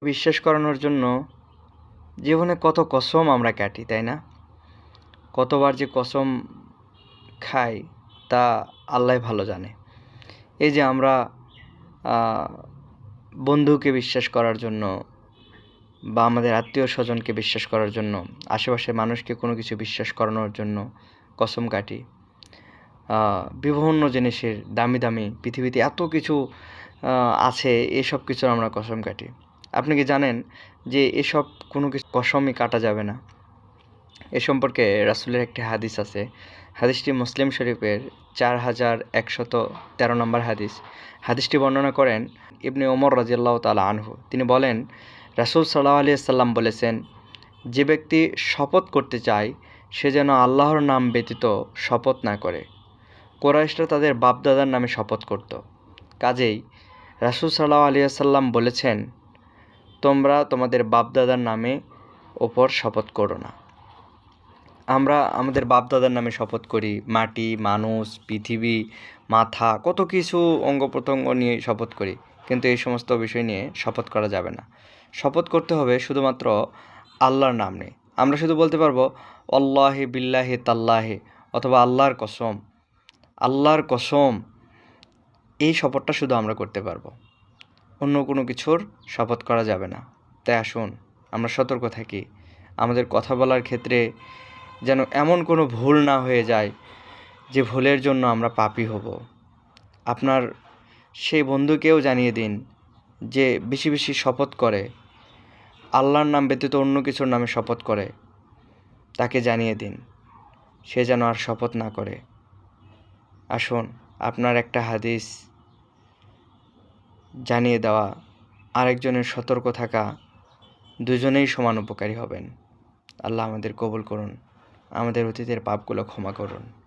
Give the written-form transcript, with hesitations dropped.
বিশ্বাস করানোর জন্য জীবনে কত কসম আমরা কাটি, তাই না? কতবার যে কসম খাই তা আল্লাহই ভালো জানে। এই যে আমরা বন্ধুকে বিশ্বাস করার জন্য বা আমাদের আত্মীয়-স্বজনকে বিশ্বাস করার জন্য, আশেপাশের মানুষকে কোনো কিছু বিশ্বাস করানোর জন্য কসম কাটি। বিভিন্ন জিনিসের দামি পৃথিবীতে এত কিছু আছে, এসব কিছুর আমরা কসম কাটি। আপনি কি জানেন যে এসব কোনো কিছু কসমই কাটা যাবে না? এ সম্পর্কে রাসূলের একটি হাদিস আছে। হাদিসটি মুসলিম শরীফের 4113 নম্বর হাদিস। হাদিসটি বর্ণনা করেন ইবনে ওমর রাদিয়াল্লাহু তাআলা আনহু। তিনি বলেন, রাসূল সাল্লাল্লাহু আলাইহি ওয়াসাল্লাম বলেছেন, যে ব্যক্তি শপথ করতে চায় সে যেন আল্লাহর নাম ব্যতীত শপথ না করে। কুরাইশরা তাদের বাপ-দাদার নামে শপথ করত। কাজেই রাসূল সাল্লাল্লাহু আলাইহি ওয়াসাল্লাম বলেছেন, তোমরা তোমাদের বাপ-দাদার নামে ওপর শপথ করো না। আমরা আমাদের বাপ-দাদার নামে শপথ করি, মাটি, মানুষ, পৃথিবী, মাথা, কত কিছু অঙ্গ-প্রত্যঙ্গ নিয়ে শপথ করি, কিন্তু এই সমস্ত বিষয় নিয়ে শপথ করা যাবে না। শপথ করতে হবে শুধুমাত্র আল্লাহর নাম নিয়ে। আমরা শুধু বলতে পারবো ওয়াল্লাহি বিল্লাহি তাল্লাহি, অথবা আল্লাহর কসম, আল্লাহর কসম, এই শপথটা শুধু আমরা করতে পারবো। অন্য কোনো কিছুর শপথ করা যাবে না। তাই আসুন আমরা সতর্ক থাকি। আমাদের কথা বলার ক্ষেত্রে যেন এমন কোনো ভুল না হয়ে যায় যে ভুলের জন্য আমরা পাপী হব। আপনার সেই বন্ধুকেও জানিয়ে দিন যে বেশি বেশি শপথ করে, আল্লাহর নাম ব্যতীত অন্য কিছুর নামে শপথ করে, তাকে জানিয়ে দিন সে যেন আর শপথ না করে। আসুন আপনার একটা হাদিস জানিয়ে দেওয়া, আরেকজনের সতর্ক থাকা, দুজনেই সমান উপকারী হবেন। আল্লাহ আমাদের কবুল করুন, আমাদের অতীতের পাপগুলো ক্ষমা করুন।